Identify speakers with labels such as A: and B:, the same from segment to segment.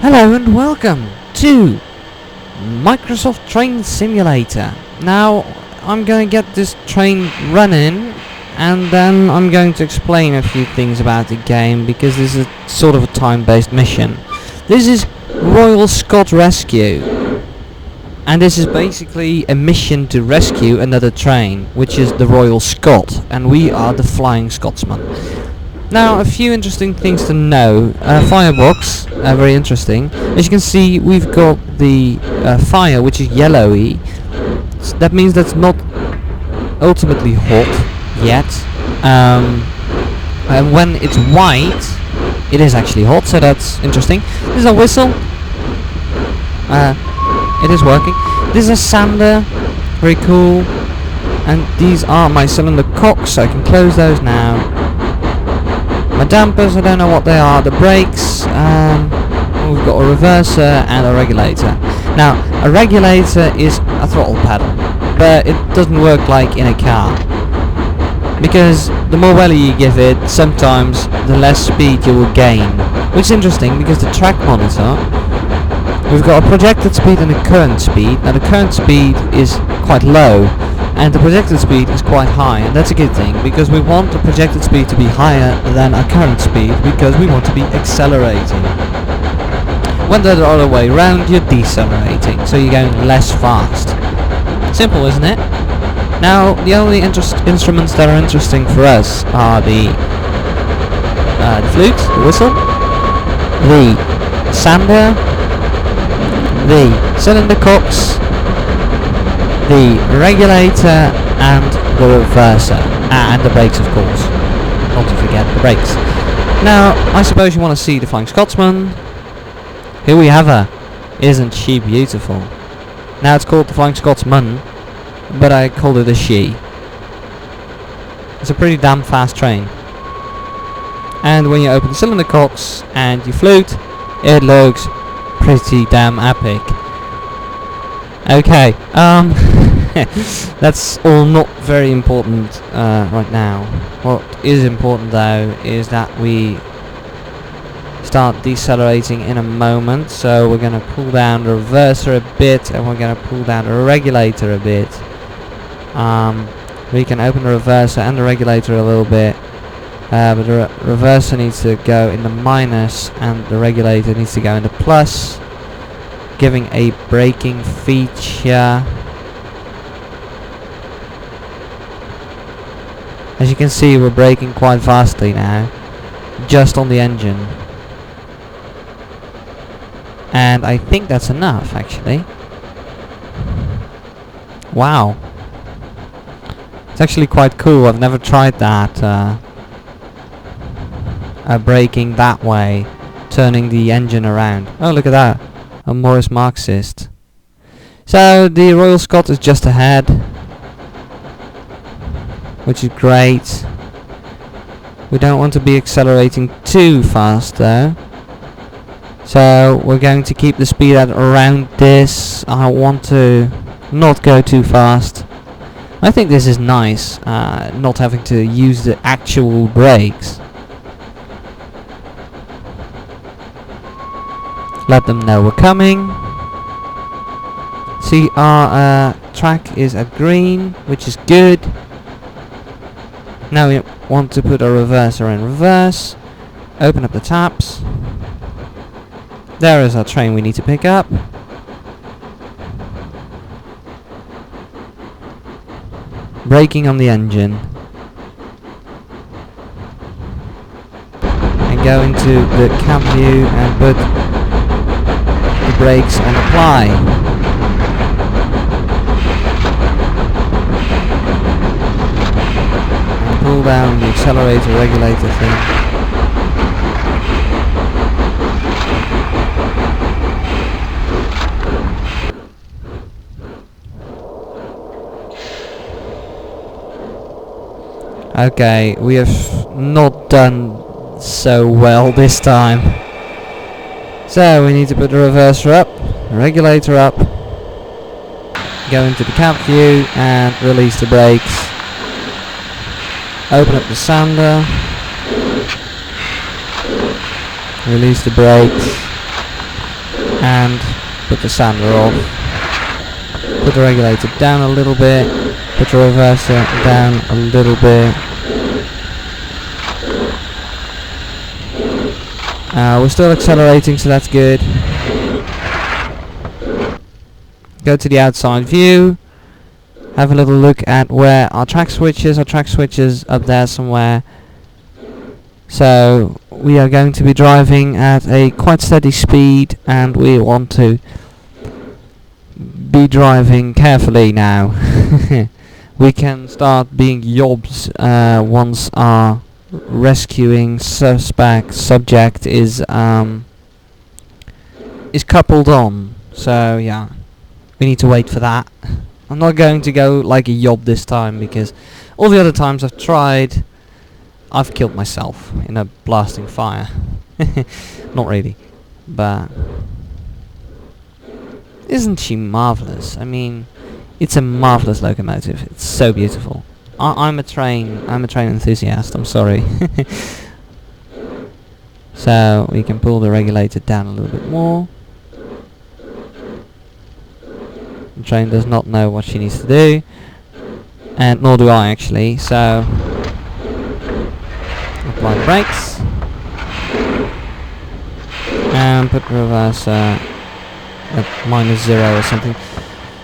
A: Hello and welcome to Microsoft Train Simulator. Now I'm going to get this train running and then I'm going to explain a few things about the game because this is sort of a time-based mission. This is Royal Scot Rescue and this is basically a mission to rescue another train, which is the Royal Scot, and we are the Flying Scotsman. Now, a few interesting things to know. Firebox, very interesting. As you can see, we've got the fire, which is yellowy. So that means that's not ultimately hot yet. And when it's white, it is actually hot, so that's interesting. This is a whistle. It is working. This is a sander, very cool. And these are my cylinder cocks, so I can close those now. My dampers, I don't know what they are. The brakes, we've got a reverser and a regulator. Now, a regulator is a throttle pedal, but it doesn't work like in a car. Because the more welly you give it, sometimes the less speed you will gain. Which is interesting, because the track monitor, we've got a projected speed and a current speed. Now the current speed is quite low, and the projected speed is quite high, and that's a good thing because we want the projected speed to be higher than our current speed because we want to be accelerating. When the other way around, you're decelerating, so you're going less fast. Simple, isn't it? Now, the only instruments that are interesting for us are the flute, the whistle, the sander, the cylinder cocks, the regulator and the reverser, and the brakes, of course, not to forget the brakes. Now I suppose you want to see the Flying Scotsman. Here we have her. Isn't she beautiful? Now it's called the Flying Scotsman, but I called it a she. It's a pretty damn fast train, and when you open the cylinder cocks and you flute, it looks pretty damn epic. Okay, that's all not very important right now. What is important though is that we start decelerating in a moment, so we're going to pull down the reverser a bit and we're going to pull down the regulator a bit. We can open the reverser and the regulator a little bit, but the reverser needs to go in the minus and the regulator needs to go in the plus, giving a braking feature. As you can see, we're braking quite fastly now, just on the engine. And I think that's enough, actually. Wow. It's actually quite cool. I've never tried that. Braking that way, turning the engine around. Oh, look at that. A Morris Marxist. So the Royal Scot is just ahead, which is great. We don't want to be accelerating too fast though, so we're going to keep the speed at around this. I want to not go too fast. I think this is nice, not having to use the actual brakes. Let them know we're coming. See, our track is at green, which is good. Now we want to put a reverser in reverse. Open up the taps. There is our train we need to pick up. Braking on the engine. And go into the cab view and put the brakes and apply. And pull down the accelerator regulator thing. Okay, we have not done so well this time. So we need to put the reverser up, the regulator up, go into the cab view and release the brakes. Open up the sander, release the brakes, and put the sander off. Put the regulator down a little bit. Put the reverser down a little bit. We're still accelerating, so that's good. Go to the outside view. Have a little look at where our track switches. Our track switches up there somewhere. So we are going to be driving at a quite steady speed, and we want to be driving carefully now. We can start being yobs once our rescuing subject is coupled on. So yeah, we need to wait for that. I'm not going to go like a yob this time, because all the other times I've tried, I've killed myself in a blasting fire. Not really, but isn't she marvellous? I mean, it's a marvellous locomotive. It's so beautiful. I'm a train enthusiast, I'm sorry. So we can pull the regulator down a little bit more. The train does not know what she needs to do, and nor do I actually, so apply the brakes and put the reverser at -0 or something.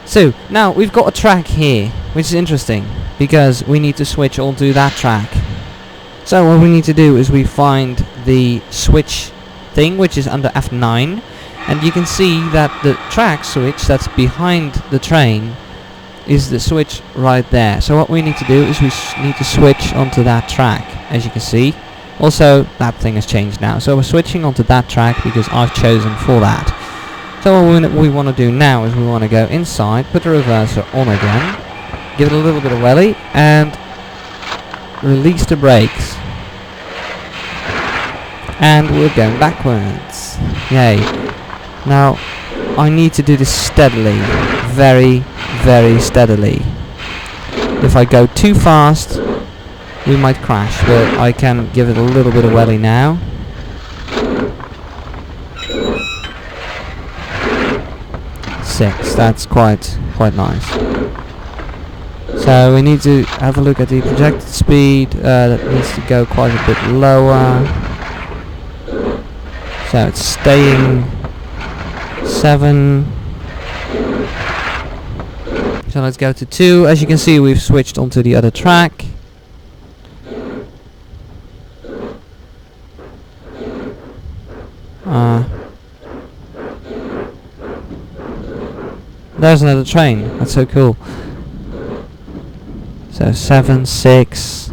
A: So now we've got a track here, which is interesting because we need to switch onto that track. So what we need to do is we find the switch thing, which is under F9, and you can see that the track switch that's behind the train is the switch right there. So what we need to do is we need to switch onto that track, as you can see. Also, that thing has changed now, so we're switching onto that track because I've chosen for that. So what we want to do now is we want to go inside, put the reverser on again, give it a little bit of welly, and release the brakes. And we're going backwards. Yay. Now, I need to do this steadily. Very, very steadily. If I go too fast, we might crash, but I can give it a little bit of welly now. Six, that's quite nice. So we need to have a look at the projected speed. That needs to go quite a bit lower. So it's staying 7. So let's go to 2. As you can see, we've switched onto the other track. There's another train. That's so cool. So 7, 6.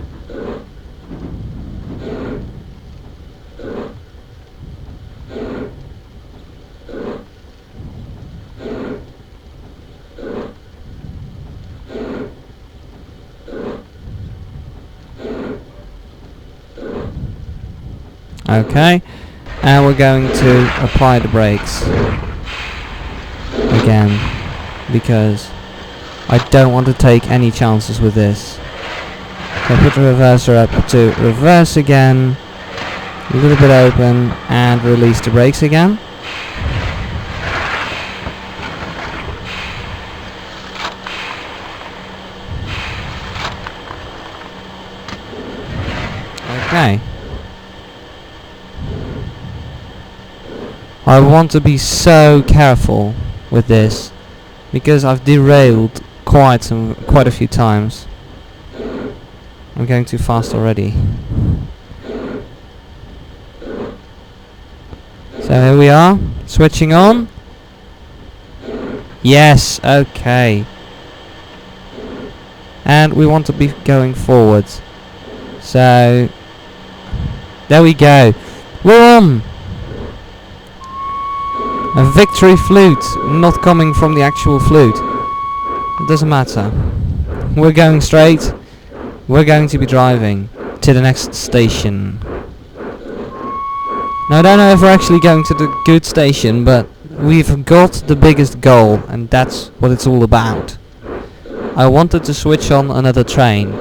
A: Okay, and we're going to apply the brakes again, because I don't want to take any chances with this. So put the reverser up to reverse again, a little bit open, and release the brakes again. Okay. I want to be so careful with this because I've derailed quite a few times. I'm going too fast already. So here we are, switching on. Yes, okay. And we want to be going forwards. So there we go. We're on. A victory flute, not coming from the actual flute. It doesn't matter. We're going straight. We're going to be driving to the next station. Now I don't know if we're actually going to the good station, but we've got the biggest goal, and that's what it's all about. I wanted to switch on another train.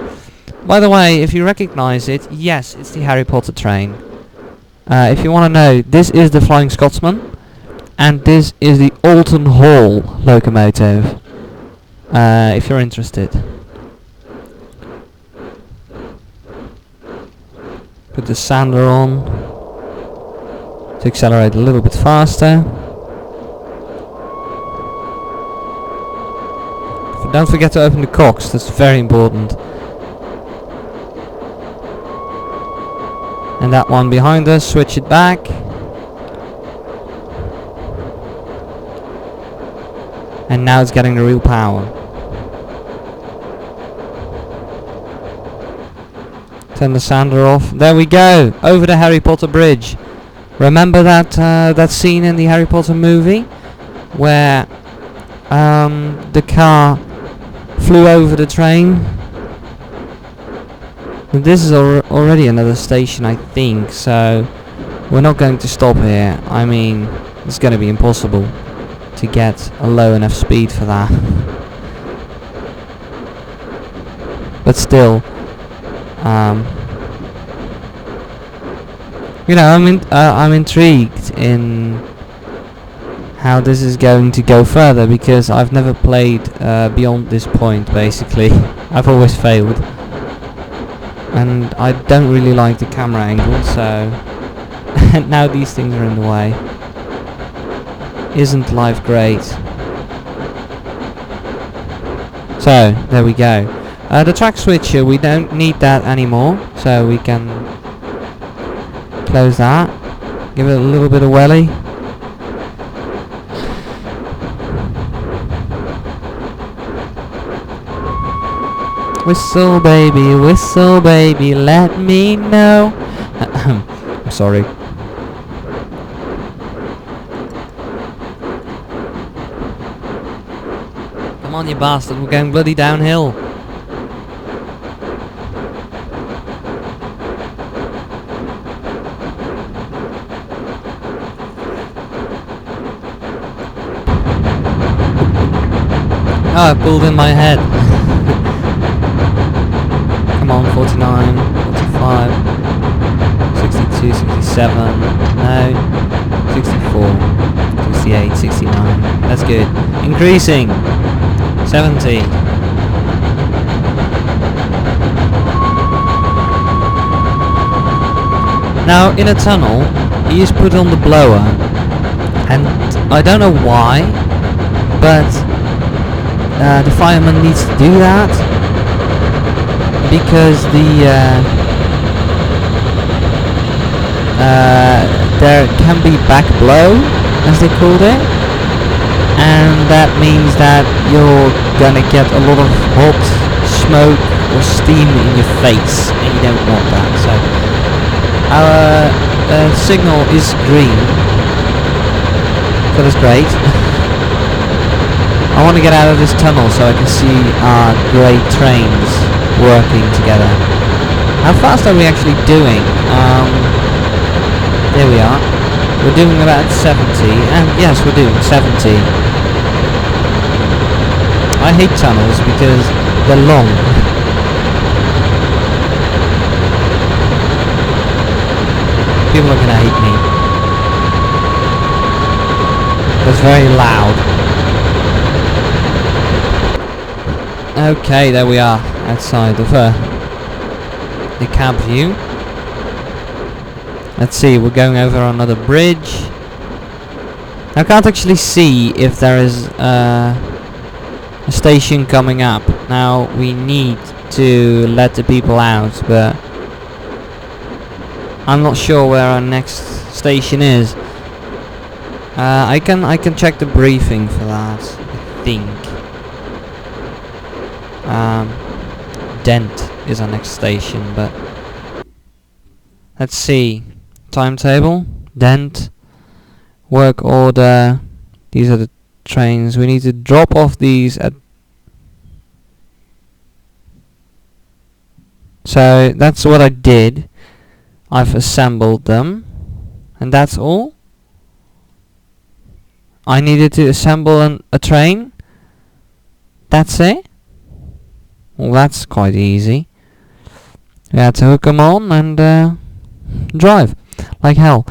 A: By the way, if you recognize it, yes, it's the Harry Potter train. If you want to know, this is the Flying Scotsman. And this is the Alton Hall locomotive, if you're interested. Put the sander on to accelerate a little bit faster. Don't forget to open the cocks, that's very important. And that one behind us, switch it back. And now it's getting the real power. Turn the sander off. There we go, over the Harry Potter bridge. Remember that that scene in the Harry Potter movie where the car flew over the train? This is already another station, I think, so we're not going to stop here. I mean, it's going to be impossible to get a low enough speed for that. But still, you know, I'm intrigued in how this is going to go further, because I've never played beyond this point, basically. I've always failed. And I don't really like the camera angle, so now these things are in the way. Isn't life great? So, there we go. The track switcher, we don't need that anymore, so we can close that. Give it a little bit of welly. Whistle baby, let me know. I'm sorry. Come on, you bastard, we're going bloody downhill. Oh, I pulled in my head. Come on, 49, 45, 62, 67, no, 64, 68, 69, that's good. Increasing, 70. Now, in a tunnel, you just put on the blower, and I don't know why, but the fireman needs to do that. Because there can be back blow, as they called it, and that means that you're gonna get a lot of hot smoke or steam in your face, and you don't want that. So our signal is green, so that's great. I want to get out of this tunnel so I can see our great trains working together. How fast are we actually doing? There we are. We're doing about 70, and yes, we're doing 70. I hate tunnels because they're long. People are gonna hate me. That's very loud. Okay, there we are, outside of the cab view. Let's see, we're going over another bridge. I can't actually see if there is a station coming up. Now, we need to let the people out, but I'm not sure where our next station is. I can check the briefing for that, I think. Dent is our next station, but let's see. Timetable, Dent, work order. These are the trains. We need to drop off these at. So that's what I did. I've assembled them, and that's all. I needed to assemble a train. That's it. Well, that's quite easy. We had to hook them on and drive like hell.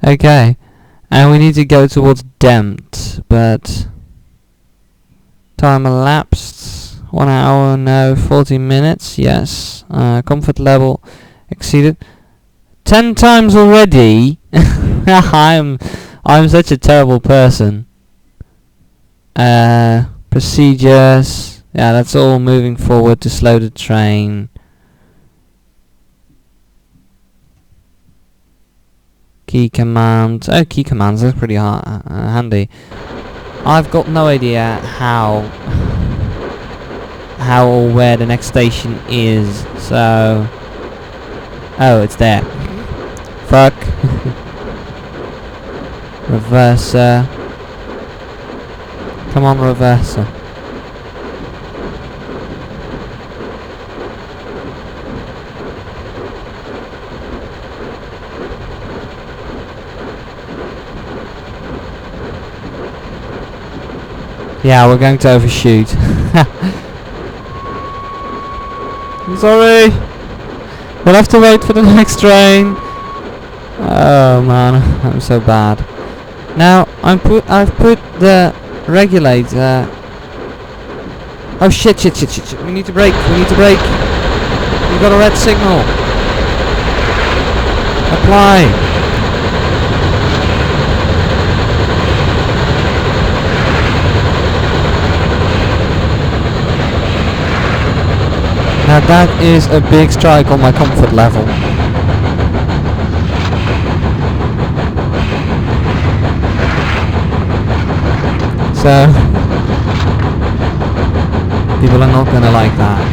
A: Okay. And we need to go towards Dent, but time elapsed 1 hour, no, 40 minutes, yes. Comfort level exceeded 10 times already. I'm such a terrible person. Procedures, yeah, that's all moving forward to slow the train. Key commands. Oh, key commands. That's pretty handy. I've got no idea how or where the next station is. So, oh, it's there. Fuck. Reverser. Come on, reverser. Yeah, we're going to overshoot. Sorry. We'll have to wait for the next train. Oh man, I'm so bad. Now I've put the regulator. Oh shit! We need to brake. We've got a red signal. Apply. Now that is a big strike on my comfort level. So people are not gonna like that.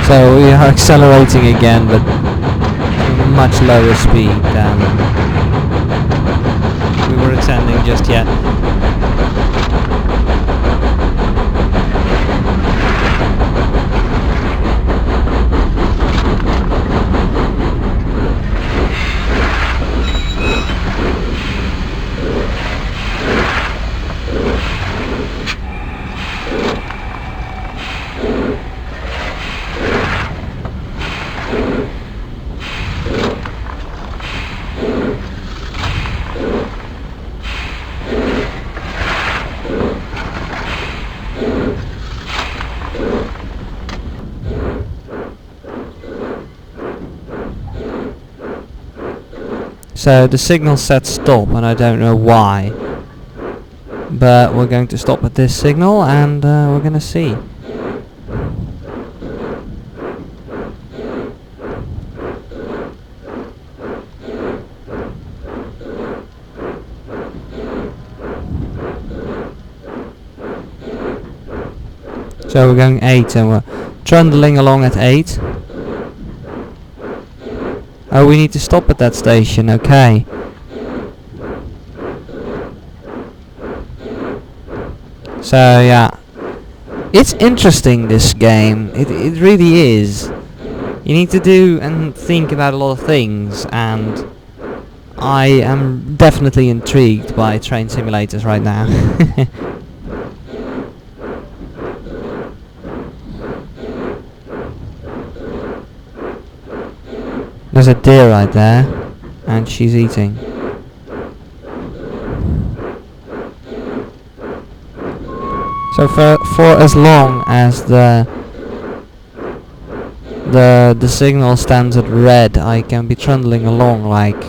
A: So we are accelerating again, but at a much lower speed than we were attending just yet. So the signal said stop, and I don't know why. But we're going to stop at this signal, and we're going to see. So we're going 8, and we're trundling along at 8. Oh, we need to stop at that station, okay. So, yeah. It's interesting, this game. It really is. You need to do and think about a lot of things, and I am definitely intrigued by train simulators right now. There's a deer right there, and she's eating. So for as long as the signal stands at red, I can be trundling along like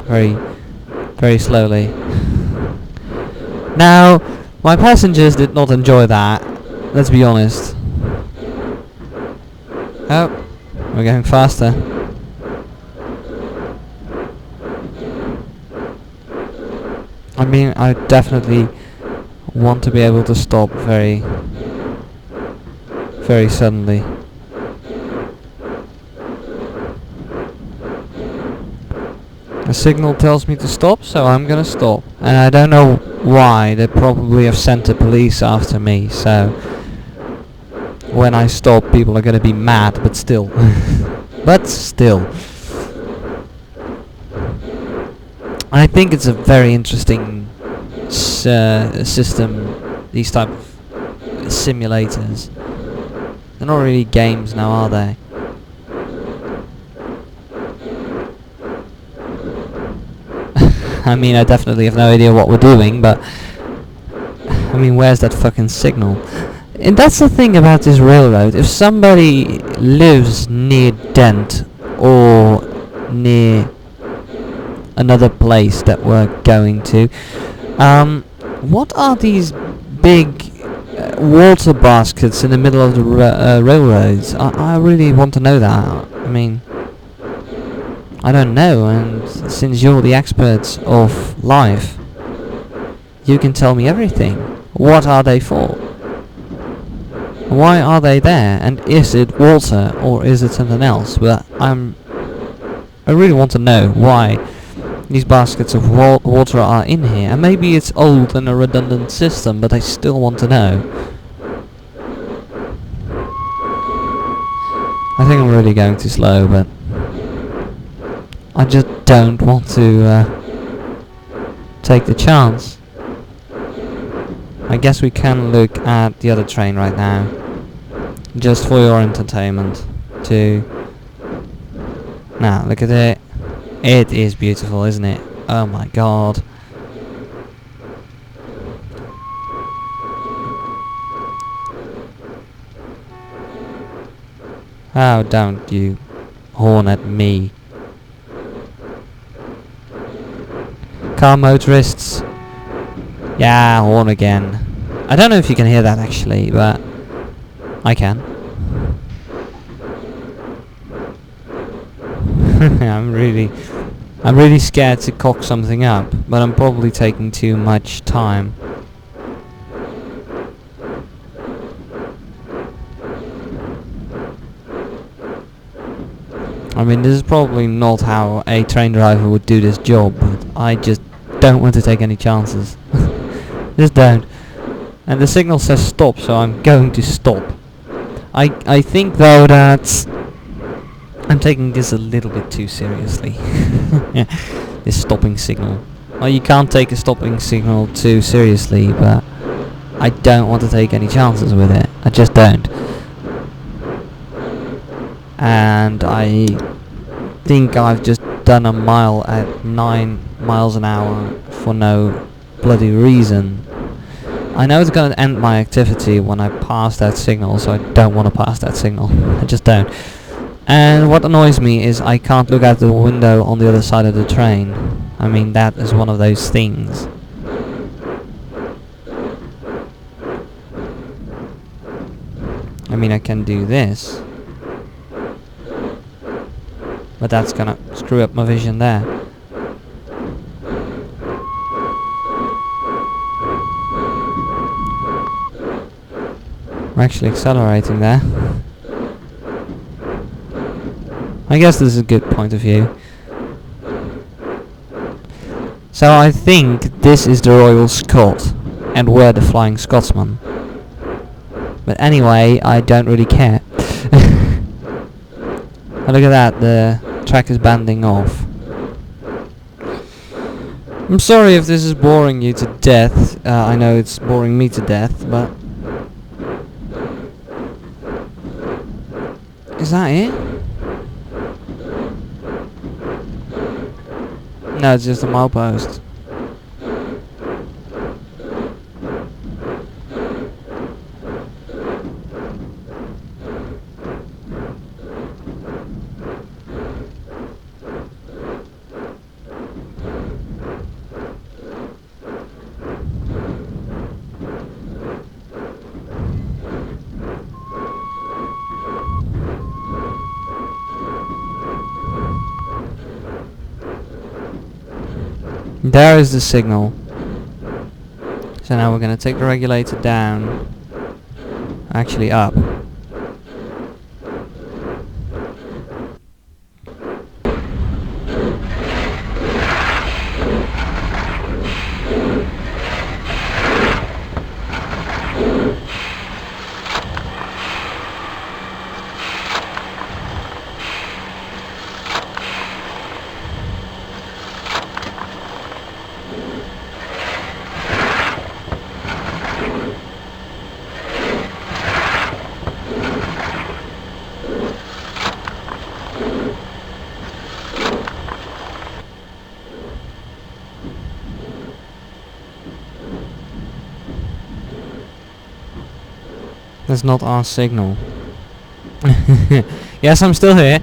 A: very slowly. Now, my passengers did not enjoy that. Let's be honest. Oh, we're going faster. I mean, I definitely want to be able to stop very suddenly. The signal tells me to stop, so I'm gonna stop. And I don't know why. They probably have sent the police after me, so when I stop, people are gonna be mad, but still. But still. I think it's a very interesting system, these type of simulators. They're not really games now, are they? I mean, I definitely have no idea what we're doing, but I mean, where's that fucking signal? And that's the thing about this railroad. If somebody lives near Dent or near another place that we're going to, what are these big water baskets in the middle of the railroads? I really want to know that. I mean, I don't know, and since you're the experts of life, you can tell me everything. What are they for? Why are they there? And is it water or is it something else? But I really want to know why these baskets of water are in here. And maybe it's old and a redundant system, but I still want to know. I think I'm really going too slow, but I just don't want to take the chance. I guess we can look at the other train right now, just for your entertainment too. Now, look at it. It is beautiful, isn't it? Oh my god. Oh, don't you horn at me. Car motorists. Yeah, horn again. I don't know if you can hear that actually, but I can. I'm really scared to cock something up, but I'm probably taking too much time. I mean, this is probably not how a train driver would do this job, but I just don't want to take any chances. Just don't. And the signal says stop, so I'm going to stop. I think though that I'm taking this a little bit too seriously. Yeah, this stopping signal. Well, you can't take a stopping signal too seriously, but I don't want to take any chances with it. I just don't. And I think I've just done a mile at 9 miles an hour for no bloody reason. I know it's going to end my activity when I pass that signal, so I don't want to pass that signal. I just don't. And what annoys me is I can't look out the window on the other side of the train. I mean, that is one of those things. I mean, I can do this, but that's gonna screw up my vision there. We're actually accelerating there. I guess this is a good point of view. So I think this is the Royal Scot, and we're the Flying Scotsman. But anyway, I don't really care. Oh, look at that, the track is banding off. I'm sorry if this is boring you to death. I know it's boring me to death, but... Is that it? No, it's just a milepost. There is the signal. So now we're going to take the regulator down. Actually up. That's not our signal. Yes, I'm still here.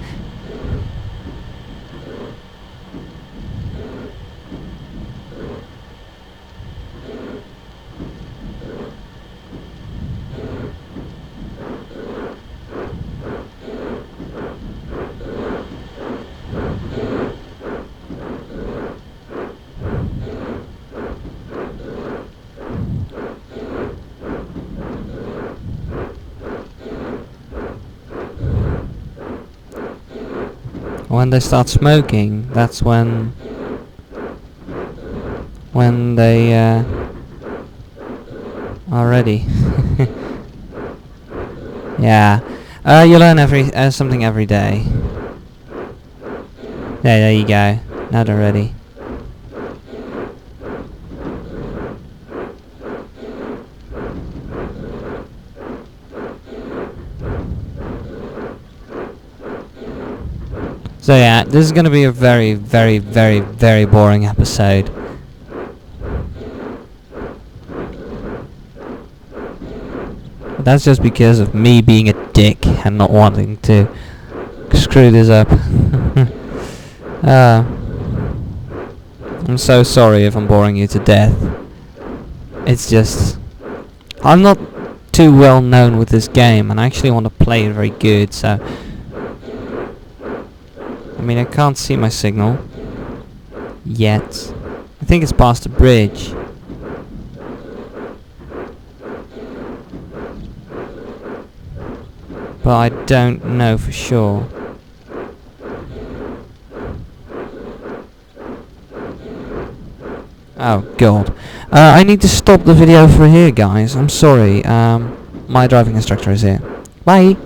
A: When they start smoking, that's when they are ready. Yeah, you learn something every day. Yeah, there you go. Now they're ready. So yeah, this is going to be a very, very, very, very boring episode. But that's just because of me being a dick and not wanting to screw this up. I'm so sorry if I'm boring you to death. It's just... I'm not too well known with this game, and I actually want to play it very good, so... I mean, I can't see my signal yet. I think it's past the bridge. But I don't know for sure. Oh god. I need to stop the video for here, guys. I'm sorry. My driving instructor is here. Bye!